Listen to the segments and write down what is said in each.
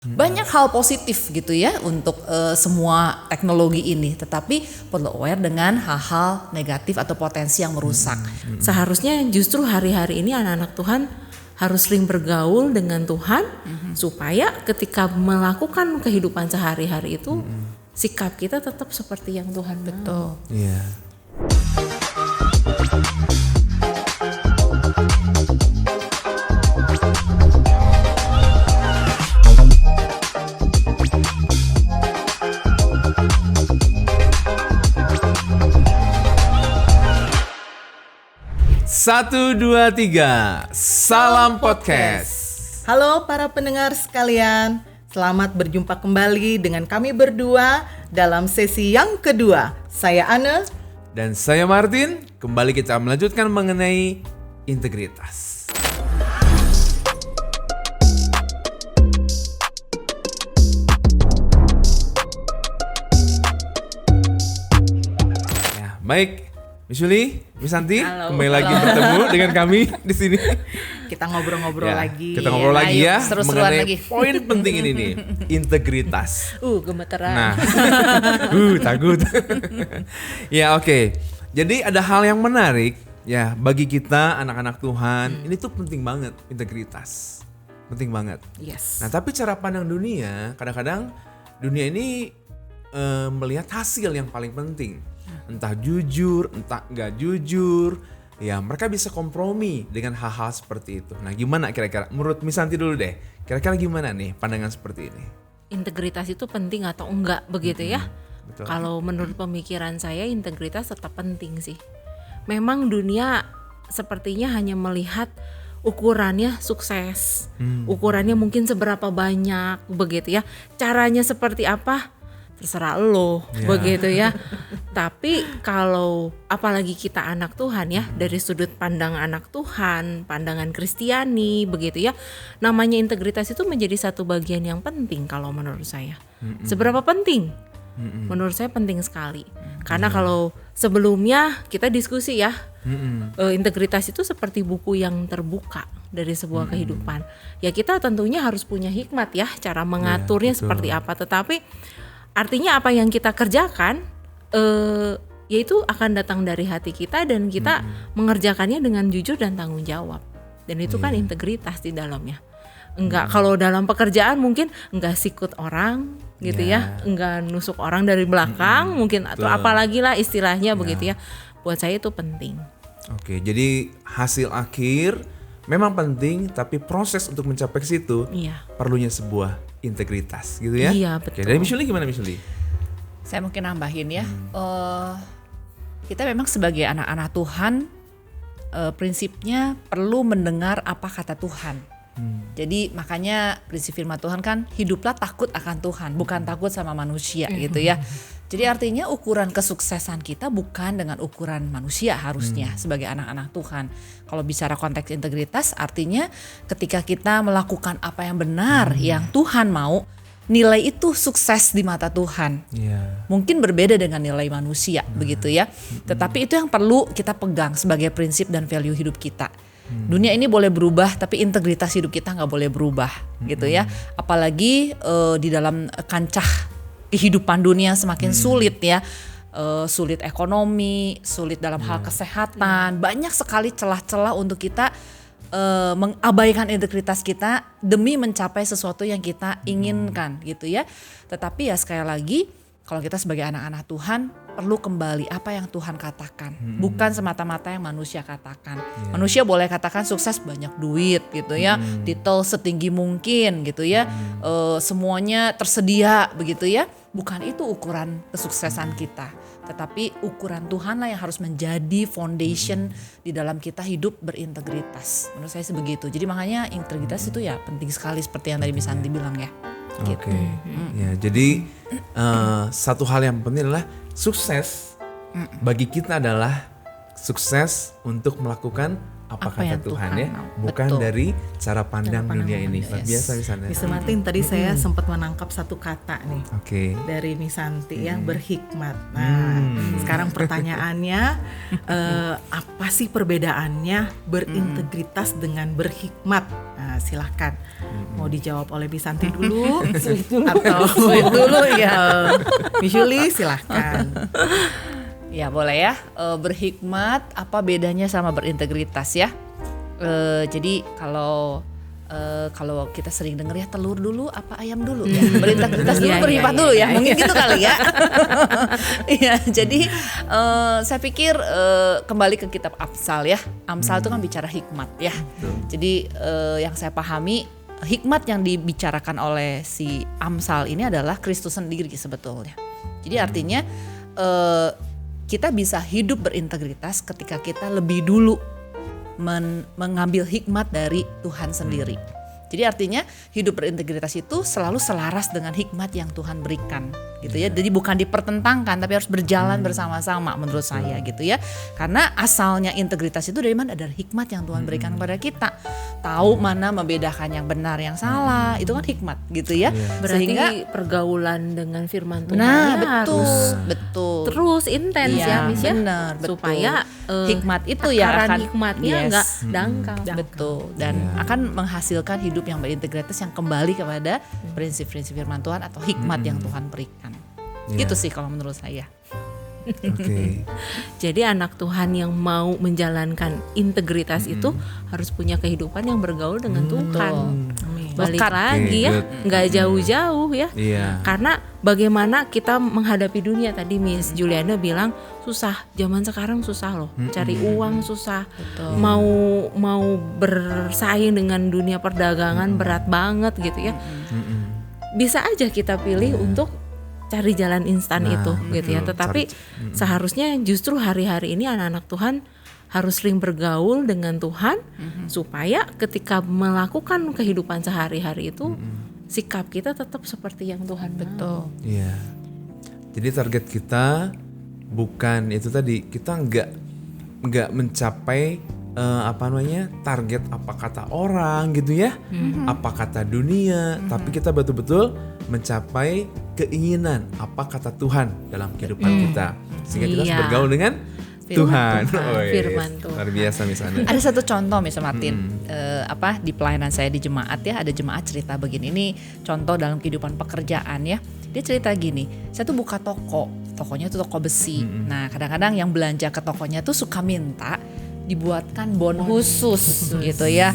Banyak hal positif gitu ya untuk semua teknologi ini, tetapi perlu aware dengan hal-hal negatif atau potensi yang merusak. Seharusnya justru hari-hari ini anak-anak Tuhan harus sering bergaul dengan Tuhan supaya ketika melakukan kehidupan sehari-hari itu sikap kita tetap seperti yang Tuhan mau. Iya. Satu, dua, tiga. Salam podcast. Halo para pendengar sekalian, selamat berjumpa kembali dengan kami berdua dalam sesi yang kedua. Saya Anne Dan saya Martin. Kembali kita melanjutkan mengenai integritas. Ya, baik. Miss Yuli, Miss Santi, Halo. kembali lagi bertemu dengan kami di sini. Kita ngobrol-ngobrol Ya, lagi. kita ngobrol lagi ayo, ya seru-seruan mengenai lagi. poin penting ini nih, integritas. Gemeteran. Nah, takut. Ya oke. Jadi ada hal yang menarik ya bagi kita anak-anak Tuhan. Ini tuh penting banget integritas, penting banget. Yes. Nah tapi cara pandang dunia, kadang-kadang dunia ini melihat hasil yang paling penting. Entah jujur, entah nggak jujur. Ya mereka bisa kompromi dengan hal-hal seperti itu. Nah gimana kira-kira? Menurut Miss Santi dulu deh. Kira-kira gimana nih pandangan seperti ini? Integritas itu penting atau enggak begitu ya? Betul. Kalau menurut pemikiran saya integritas tetap penting sih. Memang dunia sepertinya hanya melihat ukurannya sukses, ukurannya mungkin seberapa banyak begitu ya. Caranya seperti apa? Terserah lo begitu ya. Tapi kalau apalagi kita anak Tuhan ya, dari sudut pandang anak Tuhan, pandangan Kristiani begitu ya, namanya integritas itu menjadi satu bagian yang penting kalau menurut saya. Seberapa penting? Menurut saya penting sekali. Karena kalau sebelumnya kita diskusi ya, integritas itu seperti buku yang terbuka dari sebuah kehidupan. Ya kita tentunya harus punya hikmat ya, cara mengaturnya betul. seperti apa. Tetapi artinya apa yang kita kerjakan yaitu akan datang dari hati kita dan kita mengerjakannya dengan jujur dan tanggung jawab. Dan itu kan integritas di dalamnya. Enggak kalau dalam pekerjaan mungkin enggak sikut orang gitu ya, enggak nusuk orang dari belakang mungkin atau Betul. apalagi lah istilahnya begitu ya. Buat saya itu penting. Oke, jadi hasil akhir memang penting, tapi proses untuk mencapai ke situ Iya. perlunya sebuah integritas, gitu ya? Iya, Oke, betul. dari Miss Yuli gimana Miss Yuli? Saya mungkin nambahin ya, kita memang sebagai anak-anak Tuhan prinsipnya perlu mendengar apa kata Tuhan. Jadi makanya prinsip firman Tuhan kan hiduplah takut akan Tuhan, bukan takut sama manusia gitu ya. Jadi artinya ukuran kesuksesan kita bukan dengan ukuran manusia harusnya sebagai anak-anak Tuhan. Kalau bicara konteks integritas artinya ketika kita melakukan apa yang benar yang Tuhan mau, nilai itu sukses di mata Tuhan. Iya. Mungkin berbeda dengan nilai manusia begitu ya. Tetapi itu yang perlu kita pegang sebagai prinsip dan value hidup kita. Dunia ini boleh berubah tapi integritas hidup kita nggak boleh berubah gitu ya. Apalagi di dalam kancah kehidupan dunia semakin sulit ya. Sulit ekonomi, sulit dalam hal kesehatan. Banyak sekali celah-celah untuk kita mengabaikan integritas kita demi mencapai sesuatu yang kita inginkan gitu ya. Tetapi ya sekali lagi kalau kita sebagai anak-anak Tuhan perlu kembali apa yang Tuhan katakan, bukan semata-mata yang manusia katakan. Manusia boleh katakan sukses banyak duit gitu ya, titel setinggi mungkin gitu ya, semuanya tersedia begitu ya. Bukan itu ukuran kesuksesan kita, tetapi ukuran Tuhan lah yang harus menjadi foundation di dalam kita hidup berintegritas. Menurut saya sebegitu. Jadi makanya integritas itu ya penting sekali seperti yang tadi Miss Santi bilang ya. Gitu. Oke. Ya, jadi satu hal yang penting adalah sukses bagi kita adalah sukses untuk melakukan apa Apa kata yang Tuhan Tuhan ya, mau. bukan Betul. dari cara pandang Cara pandang dunia ini. manusia. Luar biasa di sana. Mr. Martin, tadi saya sempat menangkap satu kata nih Oke. dari Misanti ya, berhikmat. Nah, sekarang pertanyaannya, apa sih perbedaannya berintegritas dengan berhikmat? Nah, silahkan mau dijawab oleh Misanti dulu, atau Sweet dulu ya. Miss Yuli silahkan. Ya boleh ya. Berhikmat apa bedanya sama berintegritas ya? Jadi kalau kita sering dengar ya telur dulu apa ayam dulu ya, berintegritas dulu Iya, berhikmat iya, dulu iya, ya, mungkin gitu kali ya. Iya, jadi saya pikir kembali ke kitab Amsal ya. Amsal itu kan bicara hikmat ya. Jadi yang saya pahami hikmat yang dibicarakan oleh si Amsal ini adalah Kristus sendiri sebetulnya. Jadi artinya kita bisa hidup berintegritas ketika kita lebih dulu mengambil hikmat dari Tuhan sendiri. Jadi artinya hidup berintegritas itu selalu selaras dengan hikmat yang Tuhan berikan gitu ya. Jadi bukan dipertentangkan tapi harus berjalan bersama-sama menurut saya gitu ya. Karena asalnya integritas itu dari mana? Dari hikmat yang Tuhan berikan kepada kita. Tahu mana membedakan yang benar yang salah, itu kan hikmat gitu ya. Berarti Sehingga pergaulan dengan firman Tuhan nah harus betul. terus intens Iya, ya Miss ya. benar, betul. Supaya hikmat itu ya takaran akan hikmatnya nggak dangkal. Betul, dan akan menghasilkan hidup yang berintegritas yang kembali kepada prinsip-prinsip firman Tuhan atau hikmat yang Tuhan berikan. Iya. Gitu sih kalau menurut saya. Oke. Jadi anak Tuhan yang mau menjalankan integritas itu harus punya kehidupan yang bergaul dengan Tuhan. Balik Lekat. lagi ya, Good. nggak jauh-jauh ya. Iya. Karena bagaimana kita menghadapi dunia, tadi Miss Juliana bilang susah, zaman sekarang susah loh, cari uang susah, mau bersaing dengan dunia perdagangan berat banget gitu ya. Bisa aja kita pilih untuk cari jalan instan itu gitu ya. betul. Tetapi seharusnya justru hari-hari ini anak-anak Tuhan harus sering bergaul dengan Tuhan supaya ketika melakukan kehidupan sehari-hari itu sikap kita tetap seperti yang Tuhan mau. Iya. Jadi target kita bukan itu tadi, kita nggak mencapai target apa kata orang gitu ya, apa kata dunia, tapi kita betul-betul mencapai keinginan apa kata Tuhan dalam kehidupan kita, sehingga kita harus Iya. bergaul dengan Tuhan. Firman Tuhan. Luar biasa misalnya. Ada satu contoh Mr. Martin, di pelayanan saya di jemaat ya, ada jemaat cerita begini. Ini contoh dalam kehidupan pekerjaan ya. Dia cerita gini, saya tuh buka tokonya tuh toko besi. Nah kadang-kadang yang belanja ke tokonya tuh suka minta dibuatkan bon khusus gitu ya.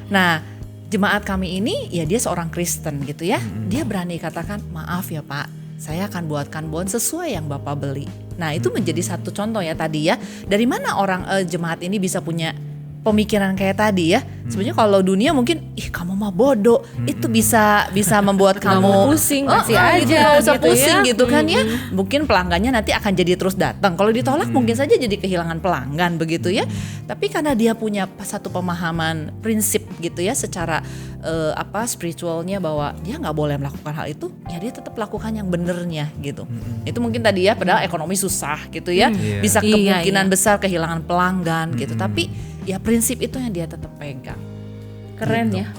Nah jemaat kami ini ya dia seorang Kristen gitu ya. Dia berani katakan maaf ya Pak, saya akan buatkan bon sesuai yang Bapak beli. Nah itu menjadi satu contoh ya tadi ya. Dari mana orang jemaat ini bisa punya pemikiran kayak tadi ya. Sebenarnya kalau dunia mungkin kamu mah bodoh. Itu bisa membuat Nggak kamu mau pusing, kasih gitu, aja nggak usah gitu pusing ya. gitu kan ya. Mungkin pelanggannya nanti akan jadi terus datang. Kalau ditolak mungkin saja jadi kehilangan pelanggan begitu ya. Tapi karena dia punya satu pemahaman prinsip gitu ya secara spiritualnya bahwa dia nggak boleh melakukan hal itu, ya dia tetap lakukan yang benernya gitu. Itu mungkin tadi ya, padahal ekonomi susah gitu ya, bisa Iya, kemungkinan iya. besar kehilangan pelanggan gitu. Tapi ya prinsip itu yang dia tetap pegang. Keren ya.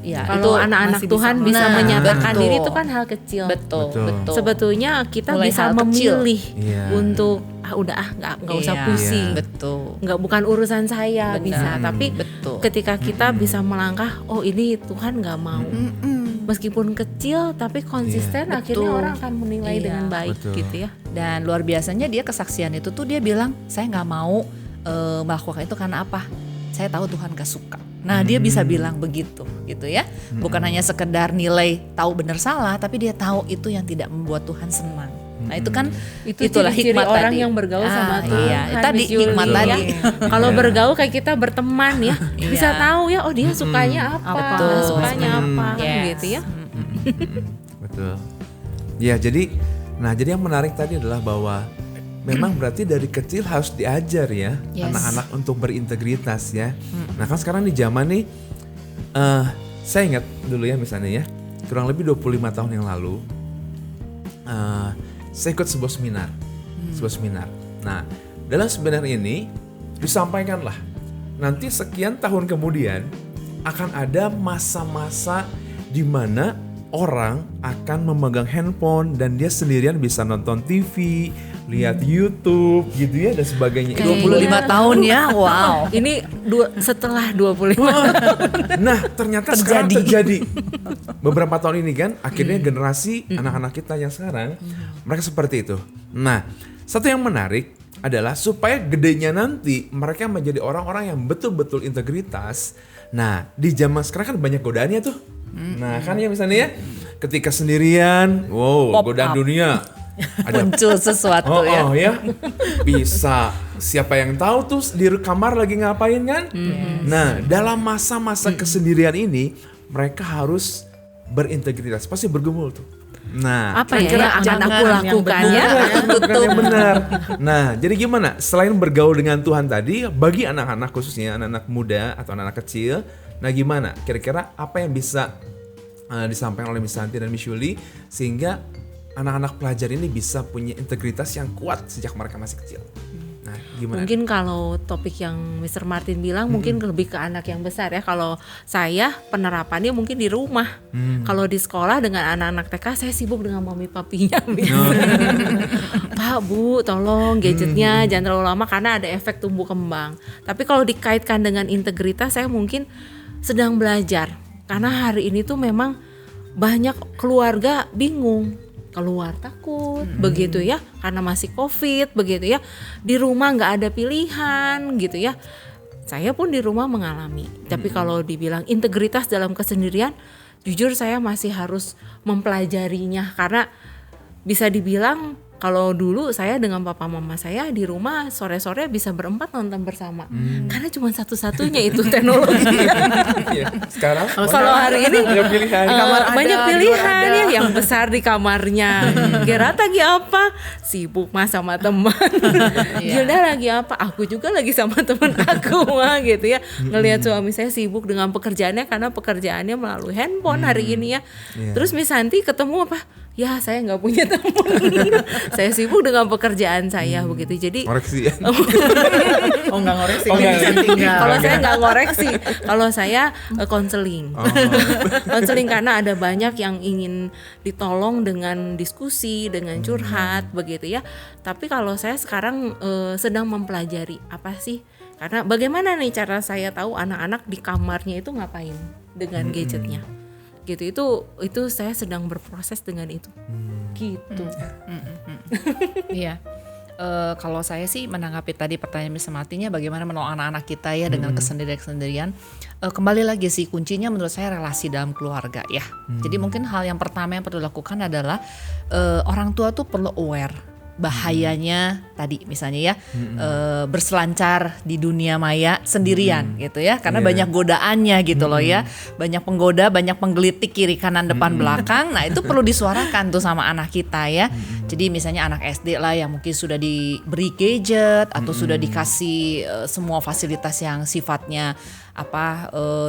Ya Kalau anak-anak masih Tuhan bisa bisa Nah, menyatakan betul. diri itu kan hal kecil. betul. Sebetulnya kita Mulai bisa hal kecil. memilih Iya. untuk nggak usah Iya, pusing. Betul. Nggak, bukan urusan saya Benar. bisa, tapi Betul. ketika kita bisa melangkah, oh ini Tuhan nggak mau. Meskipun kecil tapi konsisten, Iya. akhirnya Betul. orang akan menilai Iya. dengan baik Betul. gitu ya. Dan luar biasanya dia kesaksian itu tuh dia bilang saya nggak mau melakukan itu karena apa? Saya tahu Tuhan gak suka. Nah dia bisa bilang begitu gitu ya. Bukan hanya sekedar nilai tahu benar salah, tapi dia tahu itu yang tidak membuat Tuhan senang. Nah itu kan itulah ciri-ciri hikmat orang tadi. yang bergaul sama Tuhan. Iya, tadi Miss Yuli, hikmat ya. tadi. Kalau bergaul kayak kita berteman ya, Iya. bisa tahu ya, oh dia sukanya apa, Betul. sukanya apa, Yes. gitu ya. Betul. Ya jadi yang menarik tadi adalah bahwa memang berarti dari kecil harus diajar ya Yes. anak-anak untuk berintegritas ya. Nah kan sekarang di zaman nih, saya ingat dulu ya misalnya ya, kurang lebih 25 tahun yang lalu, saya ikut sebuah seminar. Nah dalam seminar ini disampaikanlah nanti sekian tahun kemudian akan ada masa-masa di mana orang akan memegang handphone dan dia sendirian bisa nonton TV, lihat YouTube gitu ya dan sebagainya. Kayak- 25 tahun ya, wow. Ini setelah 25 tahun. Nah, ternyata sekarang terjadi. Beberapa tahun ini kan, akhirnya generasi anak-anak kita yang sekarang, mereka seperti itu. Nah, satu yang menarik adalah supaya gedenya nanti mereka menjadi orang-orang yang betul-betul integritas. Nah, di zaman sekarang kan banyak godaannya tuh. Nah, kan ya misalnya ya, ketika sendirian, wow, Pop godaan up. dunia. Ada Muncul sesuatu ya. ya. Bisa. Siapa yang tahu tuh di kamar lagi ngapain kan? Nah, dalam masa-masa kesendirian ini, mereka harus berintegritas. Pasti bergumul tuh. Nah, Apa ya kira-kira yang akan jangan aku yang lakukan benar. ya? bukan yang benar. Nah, jadi gimana? Selain bergaul dengan Tuhan tadi, bagi anak-anak khususnya anak-anak muda atau anak-anak kecil, nah gimana? Kira-kira apa yang bisa disampaikan oleh Miss Santi dan Miss Yuli sehingga anak-anak pelajar ini bisa punya integritas yang kuat sejak mereka masih kecil? Nah, gimana? Mungkin kalau topik yang Mr. Martin bilang mungkin lebih ke anak yang besar ya. Kalau saya penerapannya mungkin di rumah. Kalau di sekolah dengan anak-anak TK saya sibuk dengan mami papinya. Pak, Bu, tolong gadgetnya jangan terlalu lama karena ada efek tumbuh kembang. Tapi kalau dikaitkan dengan integritas saya mungkin sedang belajar. Karena hari ini tuh memang banyak keluarga bingung. Keluar takut begitu ya karena masih COVID begitu ya, di rumah nggak ada pilihan gitu ya. Saya pun di rumah mengalami, tapi kalau dibilang integritas dalam kesendirian, jujur saya masih harus mempelajarinya karena bisa dibilang kalau dulu saya dengan papa mama saya di rumah sore-sore bisa berempat nonton bersama karena cuma satu-satunya itu teknologi. Iya, sekarang Kalau hari ini banyak pilihan. Di kamar ada, banyak di luar pilihan ada. ya, yang besar di kamarnya. Gerard lagi apa? Sibuk mas sama teman. Gilda lagi apa? Aku juga lagi sama teman aku mah gitu ya. Ngelihat suami saya sibuk dengan pekerjaannya karena pekerjaannya melalui handphone hari ini ya. Terus Miss Santi ketemu apa? Ya saya nggak punya teman. Saya sibuk dengan pekerjaan saya begitu. Jadi Koreksi ya. Oh nggak ngoreksi, Oh, nggak. bisa tinggal. kalau saya nggak ngoreksi, kalau saya konseling, konseling karena ada banyak yang ingin ditolong dengan diskusi, dengan curhat, begitu ya. Tapi kalau saya sekarang sedang mempelajari apa sih? Karena bagaimana nih cara saya tahu anak-anak di kamarnya itu ngapain dengan gadgetnya, gitu. Itu saya sedang berproses dengan itu, gitu. Iya. Kalau saya sih menanggapi tadi pertanyaan Miss Martinya bagaimana menolong anak-anak kita ya dengan kesendirian-kesendirian. Kembali lagi sih kuncinya menurut saya relasi dalam keluarga ya. Jadi mungkin hal yang pertama yang perlu dilakukan adalah orang tua tuh perlu aware bahayanya tadi misalnya ya berselancar di dunia maya sendirian gitu ya karena banyak godaannya gitu loh ya, banyak penggoda, banyak penggelitik kiri kanan depan belakang. Nah itu perlu disuarakan tuh sama anak kita ya. Jadi misalnya anak SD lah yang mungkin sudah diberi gadget atau sudah dikasih semua fasilitas yang sifatnya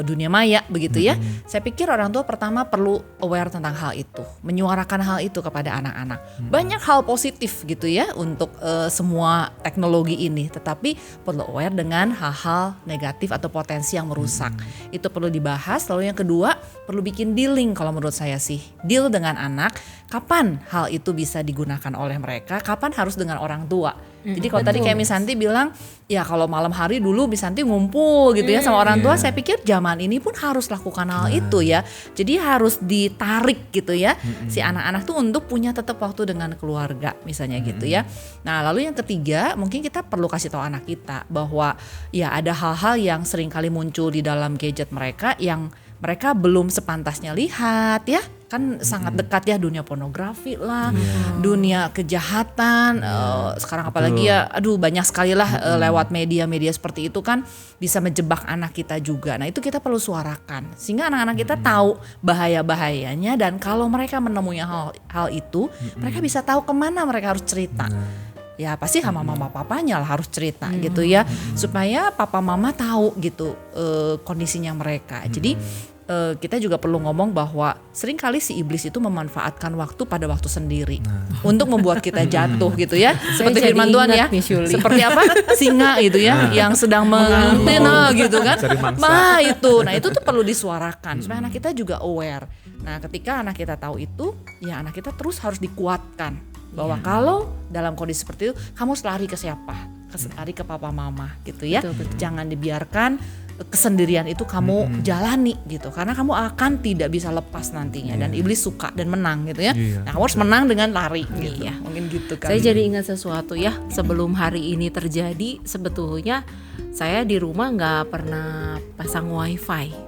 dunia maya begitu ya. Saya pikir orang tua pertama perlu aware tentang hal itu, menyuarakan hal itu kepada anak-anak. Banyak hal positif gitu ya untuk semua teknologi ini, tetapi perlu aware dengan hal-hal negatif atau potensi yang merusak. Itu perlu dibahas. Lalu yang kedua perlu bikin dealing kalau menurut saya sih, deal dengan anak. Kapan hal itu bisa digunakan oleh mereka? Kapan harus dengan orang tua? Jadi kalau tadi kayak Miss Santi bilang, ya kalau malam hari dulu Miss Santi ngumpul gitu ya sama orang tua, saya pikir zaman ini pun harus lakukan hal itu ya. Jadi harus ditarik gitu ya si anak-anak tuh untuk punya tetap waktu dengan keluarga misalnya gitu ya. Nah lalu yang ketiga mungkin kita perlu kasih tahu anak kita bahwa ya ada hal-hal yang sering kali muncul di dalam gadget mereka yang mereka belum sepantasnya lihat ya. Kan sangat dekat ya dunia pornografi lah, dunia kejahatan, sekarang apalagi ya banyak sekali lah lewat media-media seperti itu kan bisa menjebak anak kita juga. Nah itu kita perlu suarakan sehingga anak-anak kita tahu bahaya-bahayanya dan kalau mereka menemui hal itu mereka bisa tahu kemana mereka harus cerita. Ya pasti sama mama papanya lah harus cerita gitu ya supaya papa mama tahu gitu kondisinya mereka. Jadi kita juga perlu ngomong bahwa seringkali si iblis itu memanfaatkan waktu pada waktu sendiri untuk membuat kita jatuh gitu ya. Seperti jadi firman Tuhan ya. ingat nih, Shuli. Seperti apa? Singa gitu ya, yang sedang menguntit gitu kan. Cari mangsa. Nah itu tuh perlu disuarakan supaya anak kita juga aware. Nah ketika anak kita tahu itu, ya anak kita terus harus dikuatkan bahwa kalau dalam kondisi seperti itu kamu harus lari ke siapa? Lari ke papa mama gitu ya. Betul. Jangan dibiarkan kesendirian itu kamu jalani gitu, karena kamu akan tidak bisa lepas nantinya dan iblis suka dan menang gitu ya. Nah kamu harus menang dengan lari gitu. Mungkin gitu kan. Saya jadi ingat sesuatu ya, sebelum hari ini terjadi sebetulnya saya di rumah nggak pernah pasang wifi.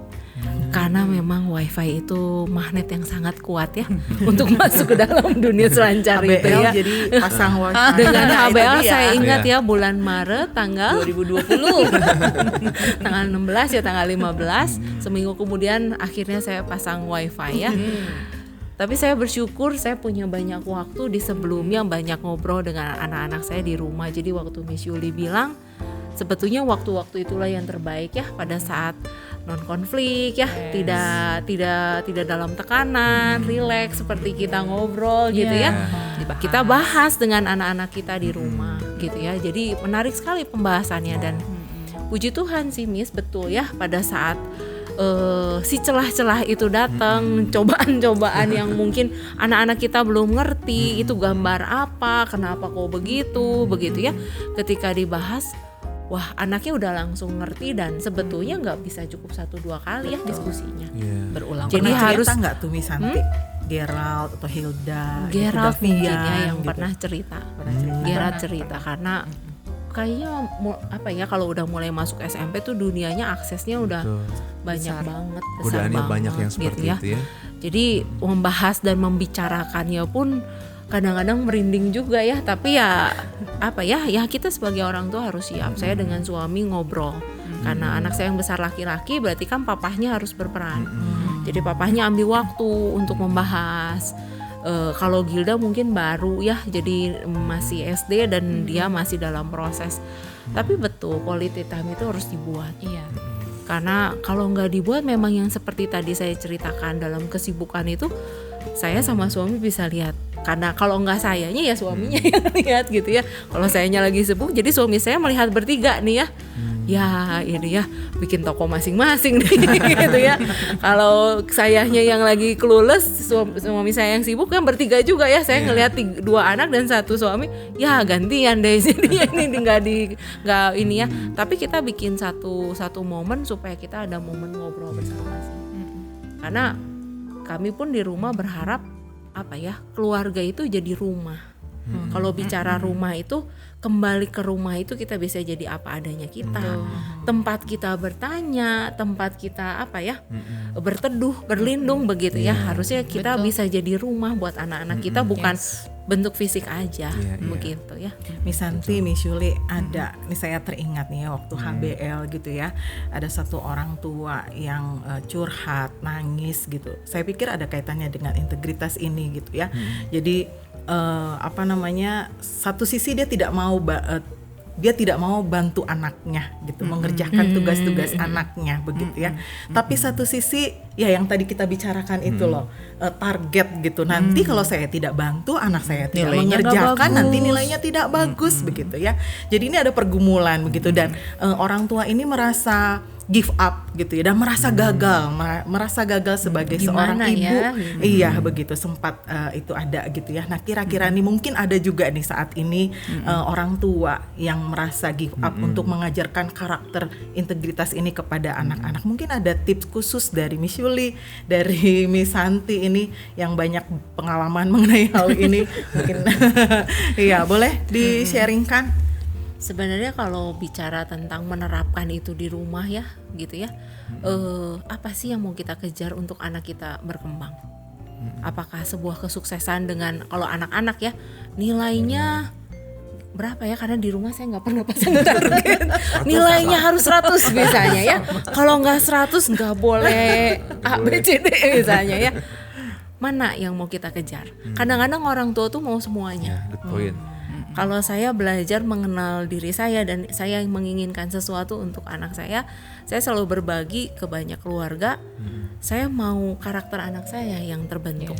Karena memang wifi itu magnet yang sangat kuat ya untuk masuk ke dalam dunia selancar itu HBL ya. jadi pasang wifi. Dengan Nah, itu HBL dia. saya ingat ya bulan Maret tanggal 2020 tanggal 16 ya tanggal 15 seminggu kemudian akhirnya saya pasang wifi ya. Tapi saya bersyukur saya punya banyak waktu di sebelumnya banyak ngobrol dengan anak-anak saya di rumah. Jadi waktu Miss Yuli bilang sebetulnya waktu-waktu itulah yang terbaik ya pada saat non konflik ya, tidak dalam tekanan, rileks seperti kita ngobrol gitu ya. Kita bahas dengan anak-anak kita di rumah gitu ya. Jadi menarik sekali pembahasannya dan puji Tuhan sih Miss, betul ya pada saat si celah-celah itu datang, cobaan-cobaan yang mungkin anak-anak kita belum ngerti itu gambar apa, kenapa kok begitu ya. Ketika dibahas, wah anaknya udah langsung ngerti dan sebetulnya nggak bisa cukup 1-2 kali ya diskusinya. berulang. Jadi Pernah harus cerita nggak tuh Miss Santi? Gerald atau Hilda, Gerald gitu, mungkin Davian, ya yang gitu. pernah cerita. Gerald cerita karena kayaknya apa ya kalau udah mulai masuk SMP tuh dunianya aksesnya udah banyak banget, besar Godaannya banget banyak yang seperti gitu ya. itu ya. Jadi membahas dan membicarakannya pun kadang-kadang merinding juga ya, tapi ya apa ya kita sebagai orang tua harus siap. Saya dengan suami ngobrol karena anak saya yang besar laki-laki berarti kan papahnya harus berperan. Jadi papahnya ambil waktu untuk membahas. Kalau Gilda mungkin baru ya, jadi masih SD dan dia masih dalam proses. Tapi betul quality time itu harus dibuat. Iya. Karena kalau nggak dibuat memang yang seperti tadi saya ceritakan dalam kesibukan itu, saya sama suami bisa lihat. Karena kalau nggak sayanya ya suaminya yang lihat gitu ya. Kalau sayanya lagi sibuk, jadi suami saya melihat bertiga nih ya. Ya ini ya bikin toko masing-masing nih gitu ya. Kalau sayanya yang lagi clueless, suami saya yang sibuk kan bertiga juga ya. Saya ngelihat 2 anak dan 1 suami. Ya gantian deh sini ini nggak ini ya. Tapi kita bikin satu momen supaya kita ada momen ngobrol bersama sih. Karena kami pun di rumah berharap apa ya keluarga itu jadi rumah. Kalau bicara rumah itu kembali ke rumah itu kita bisa jadi apa adanya kita. Tempat kita bertanya, tempat kita apa ya berteduh, berlindung begitu ya. Harusnya kita bisa jadi rumah buat anak-anak kita bukan bentuk fisik aja begitu ya. Miss Santi, Miss Yuli ada, nih saya teringat nih ya waktu HBL gitu ya, ada satu orang tua yang curhat, nangis gitu. Saya pikir ada kaitannya dengan integritas ini gitu ya. Jadi satu sisi dia tidak mau bantu anaknya gitu, mengerjakan tugas-tugas anaknya begitu ya. Tapi satu sisi ya yang tadi kita bicarakan itu loh, target gitu. Nanti kalau saya tidak bantu anak saya tidak Nilainya mengerjakan, nggak nanti bagus. nilainya tidak bagus begitu ya. Jadi ini ada pergumulan begitu dan orang tua ini merasa give up gitu ya dan merasa gagal sebagai seorang Gimana ibu. ya? Iya begitu sempat itu ada gitu ya. Nah kira-kira nih mungkin ada juga nih saat ini orang tua yang merasa give up untuk mengajarkan karakter integritas ini kepada anak-anak. Mungkin ada tips khusus dari Miss Yuli, dari Miss Santi ini yang banyak pengalaman mengenai hal ini. Mungkin iya boleh di-sharingkan. Sebenarnya kalau bicara tentang menerapkan itu di rumah ya gitu ya, apa sih yang mau kita kejar untuk anak kita berkembang? Apakah sebuah kesuksesan dengan kalau anak-anak ya nilainya berapa ya, karena di rumah saya nggak pernah pasang target nilainya harus 100 misalnya ya, kalau nggak 100 nggak boleh A B C D misalnya ya. Mana yang mau kita kejar? Kadang-kadang orang tua tuh mau semuanya. Good point. Kalau saya belajar mengenal diri saya dan saya menginginkan sesuatu untuk anak saya selalu berbagi ke banyak keluarga. saya mau karakter anak saya yang terbentuk.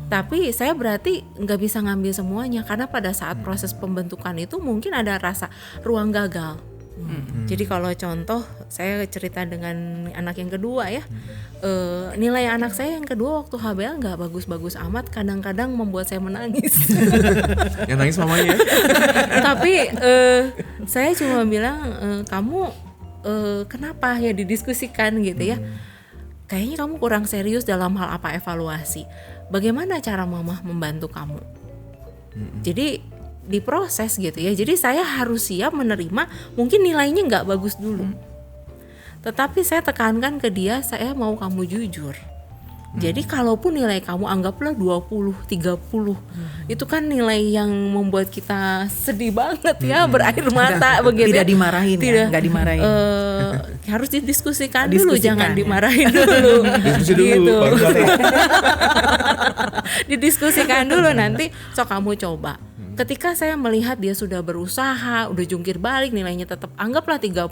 Tapi saya berarti nggak bisa ngambil semuanya, karena pada saat proses pembentukan itu mungkin ada rasa ruang gagal. Jadi kalau contoh saya cerita dengan anak yang kedua ya, nilai anak saya yang kedua waktu HBL nggak bagus-bagus amat, kadang-kadang membuat saya menangis. Yang nangis mamanya. Tapi saya cuma bilang, kamu kenapa ya, didiskusikan gitu ya. Kayaknya kamu kurang serius dalam hal apa evaluasi. Bagaimana cara mama membantu kamu? Jadi diproses gitu ya. Jadi saya harus siap menerima mungkin nilainya nggak bagus dulu. Tetapi saya tekankan ke dia, saya mau kamu jujur. Jadi kalaupun nilai kamu anggaplah 20, 30, itu kan nilai yang membuat kita sedih banget ya, berair mata begitu. Tidak dimarahin ya, nggak dimarahin. Harus didiskusikan dulu, jangan dimarahin dulu. Diskusi dulu. Baru Didiskusikan dulu, nanti sok kamu coba. Ketika saya melihat dia sudah berusaha, udah jungkir balik, nilainya tetap anggaplah 30,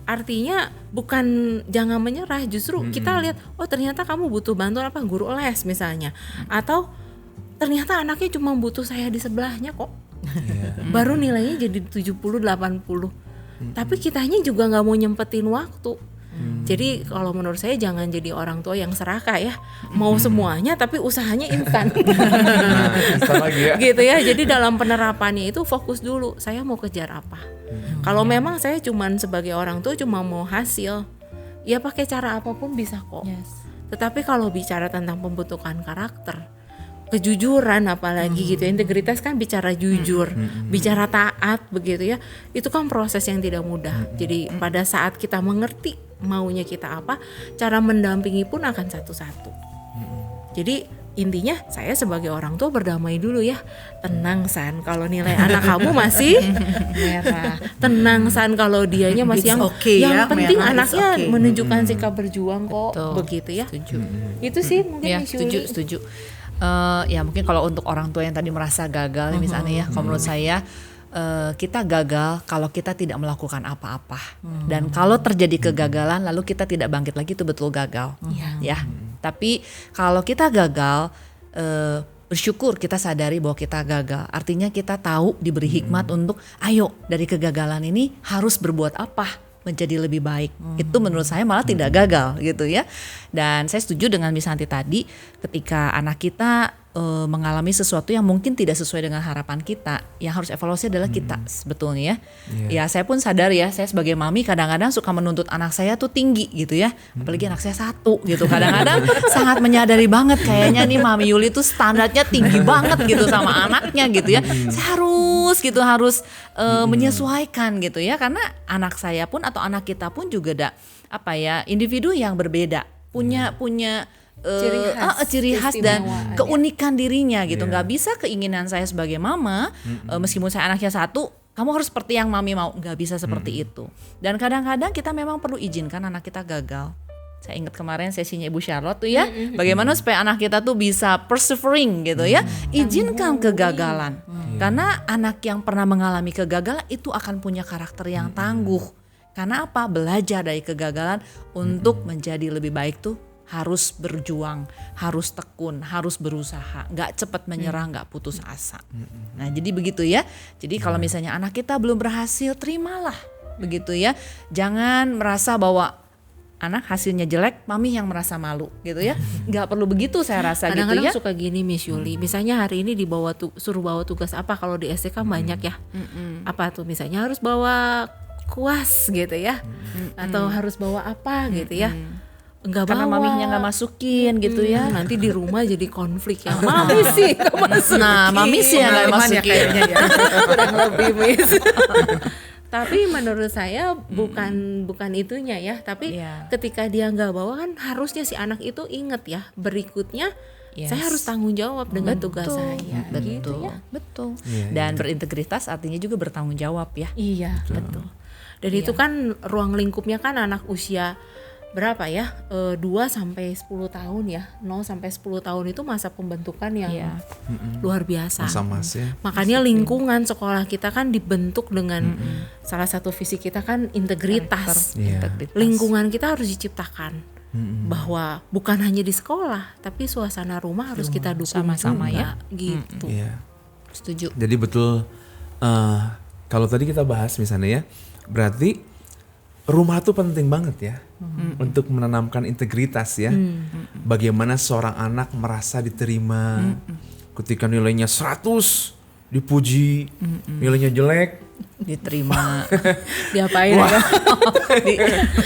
artinya bukan jangan menyerah, justru kita lihat, oh ternyata kamu butuh bantuan apa, guru les misalnya, atau ternyata anaknya cuma butuh saya di sebelahnya kok. Baru nilainya jadi 70, 80. Tapi kitanya juga nggak mau nyempetin waktu. Jadi kalau menurut saya jangan jadi orang tua yang serakah ya, mau semuanya tapi usahanya instan. Bisa lagi ya. Gitu ya. Jadi dalam penerapannya itu fokus dulu, saya mau kejar apa. Kalau memang saya cuman sebagai orang tua cuma mau hasil, ya pakai cara apapun bisa kok. Tetapi kalau bicara tentang pembentukan karakter, kejujuran apalagi gitu, integritas kan bicara jujur, bicara taat begitu ya, itu kan proses yang tidak mudah. Jadi pada saat kita mengerti maunya kita apa, cara mendampingi pun akan satu-satu. Jadi intinya saya sebagai orang tua berdamai dulu ya. Tenang San, kalau nilai anak kamu masih merah. Tenang San, kalau dianya masih yang penting merah, anaknya menunjukkan sikap berjuang kok. Betul. Begitu ya. Setuju. Itu sih mungkin ya, setuju. Ya mungkin kalau untuk orang tua yang tadi merasa gagal misalnya ya, kalau menurut saya kita gagal kalau kita tidak melakukan apa-apa, dan kalau terjadi kegagalan lalu kita tidak bangkit lagi, itu betul gagal. Ya. Tapi kalau kita gagal, bersyukur, kita sadari bahwa kita gagal, artinya kita tahu diberi hikmat untuk ayo dari kegagalan ini harus berbuat apa menjadi lebih baik. Itu menurut saya malah tidak gagal gitu ya. Dan saya setuju dengan Miss Santi tadi, ketika anak kita mengalami sesuatu yang mungkin tidak sesuai dengan harapan kita, yang harus evaluasi adalah kita sebetulnya ya. Ya saya pun sadar ya, saya sebagai mami kadang-kadang suka menuntut anak saya tuh tinggi gitu ya, apalagi anak saya 1 gitu. Kadang-kadang sangat menyadari banget kayaknya nih Mami Yuli tuh standarnya tinggi banget gitu sama anaknya gitu ya. Saya harus menyesuaikan gitu ya, karena anak saya pun atau anak kita pun juga individu yang berbeda, punya ciri khas dan keunikan dirinya gitu. Nggak bisa keinginan saya sebagai mama, meskipun saya anaknya 1, kamu harus seperti yang mami mau, nggak bisa seperti itu. Dan kadang-kadang kita memang perlu izinkan anak kita gagal. Saya ingat kemarin sesinya Ibu Charlotte tuh ya, bagaimana supaya anak kita tuh bisa persevering gitu ya. Izinkan kegagalan, karena anak yang pernah mengalami kegagalan itu akan punya karakter yang tangguh. Karena apa? Belajar dari kegagalan untuk menjadi lebih baik tuh harus berjuang, harus tekun, harus berusaha, nggak cepat menyerah, nggak putus asa. Nah jadi begitu ya. Jadi kalau misalnya anak kita belum berhasil, terimalah begitu ya. Jangan merasa bahwa anak hasilnya jelek, mami yang merasa malu gitu ya. Nggak perlu begitu saya rasa. Kadang-kadang gitu ya. suka gini Miss Yuli, misalnya hari ini suruh bawa tugas apa, kalau di SD kan banyak ya. Apa tuh misalnya harus bawa kuas gitu ya, atau harus bawa apa gitu ya. Enggak karena bawa, maminya nggak masukin gitu ya. Nanti di rumah jadi konflik ya. Mami sih nggak masukin. Nah mami sih yang nggak masukin kayaknya ya. Kurang lebih Miss. Tapi menurut saya bukan itunya ya. Tapi ketika dia nggak bawa kan harusnya si anak itu inget ya. Berikutnya saya harus tanggung jawab dengan tugas saya. Betul, gitu ya. Betul. Dan berintegritas artinya juga bertanggung jawab ya. Iya betul. Dan itu kan ruang lingkupnya kan anak usia berapa ya, 2-10 tahun ya, 0-10 tahun itu masa pembentukan yang luar biasa. Masa ya. Makanya lingkungan sekolah kita kan dibentuk dengan salah satu visi kita kan integritas. Integritas. Lingkungan kita harus diciptakan bahwa bukan hanya di sekolah, tapi suasana rumah harus kita dukung sama-sama juga, gitu. Iya. Setuju. Jadi betul, kalau tadi kita bahas misalnya ya, berarti rumah tuh penting banget ya untuk menanamkan integritas ya. Bagaimana seorang anak merasa diterima ketika nilainya 100 dipuji, nilainya jelek Diterima. Diapain ya?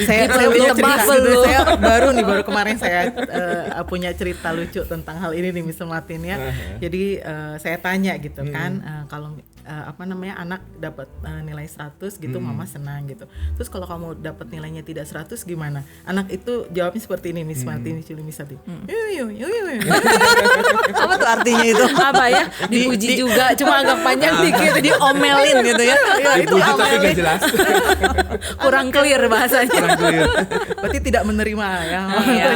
Saya punya Ditebak cerita belum? saya baru kemarin saya punya cerita lucu tentang hal ini nih Miss Martin ya. Jadi saya tanya gitu kan, kalau anak dapat nilai 100 gitu mama senang gitu. Terus kalau kamu dapat nilainya tidak 100 gimana? Anak itu jawabnya seperti ini Miss Martin, Miss Juli, Miss Ati. Apa tuh artinya itu? Apa ya? Dipuji juga, cuma agak panjang dikit. Diomelin gitu ya. dipuji tapi gak jelas. Kurang clear bahasanya. Kurang clear. Berarti tidak menerima ya. Iya,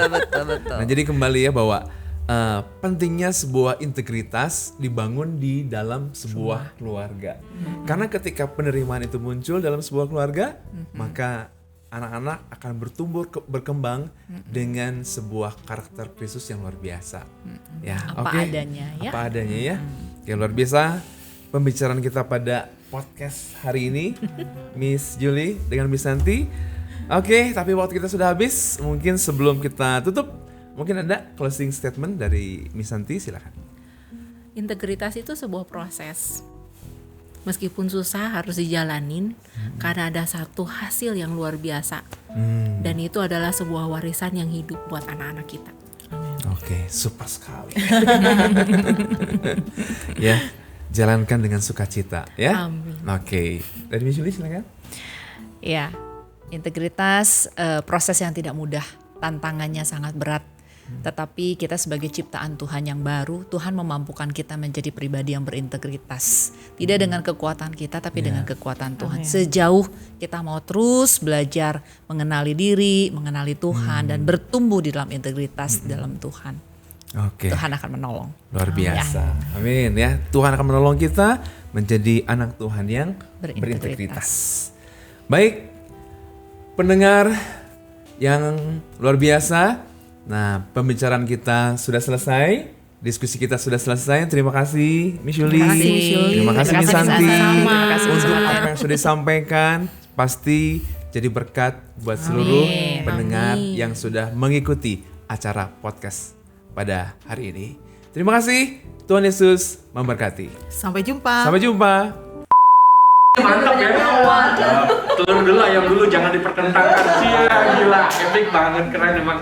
betul. Nah jadi kembali ya bahwa pentingnya sebuah integritas dibangun di dalam sebuah keluarga. Karena ketika penerimaan itu muncul dalam sebuah keluarga, maka anak-anak akan bertumbuh berkembang dengan sebuah karakter Kristus yang luar biasa. Ya, Apa oke. adanya ya. Apa adanya ya. Oke, luar biasa pembicaraan kita pada podcast hari ini, Miss Julie dengan Miss Santi. Oke, tapi waktu kita sudah habis. Mungkin sebelum kita tutup, mungkin ada closing statement dari Miss Santi, silakan. Integritas itu sebuah proses. Meskipun susah harus dijalanin karena ada satu hasil yang luar biasa. Dan itu adalah sebuah warisan yang hidup buat anak-anak kita. Oke, super sekali. Ya, jalankan dengan sukacita ya. Amin. Oke, dari Miss Julie silakan. Ya, integritas proses yang tidak mudah, tantangannya sangat berat. Tetapi kita sebagai ciptaan Tuhan yang baru, Tuhan memampukan kita menjadi pribadi yang berintegritas. Tidak dengan kekuatan kita, tapi dengan kekuatan Tuhan. Sejauh kita mau terus belajar mengenali diri, mengenali Tuhan, dan bertumbuh di dalam integritas dalam Tuhan. Oke. Tuhan akan menolong. Luar biasa. Amin ya. Tuhan akan menolong kita menjadi anak Tuhan yang berintegritas. Baik, pendengar yang luar biasa. Nah, pembicaraan kita sudah selesai. Diskusi kita sudah selesai. Terima kasih Miss Julie. Terima kasih, Miss Julie. Terima kasih Miss Terima kasih, Santi. sama-sama. Terima kasih, Miss Untuk Martin. apa yang sudah disampaikan pasti jadi berkat buat seluruh pendengar Amin. yang sudah mengikuti acara podcast pada hari ini. Terima kasih. Tuhan Yesus memberkati. Sampai jumpa. Sampai jumpa. Mantap ya. Telur dulu ayam dulu jangan dipertentangkan. Cia, gila, epic banget, keren emang.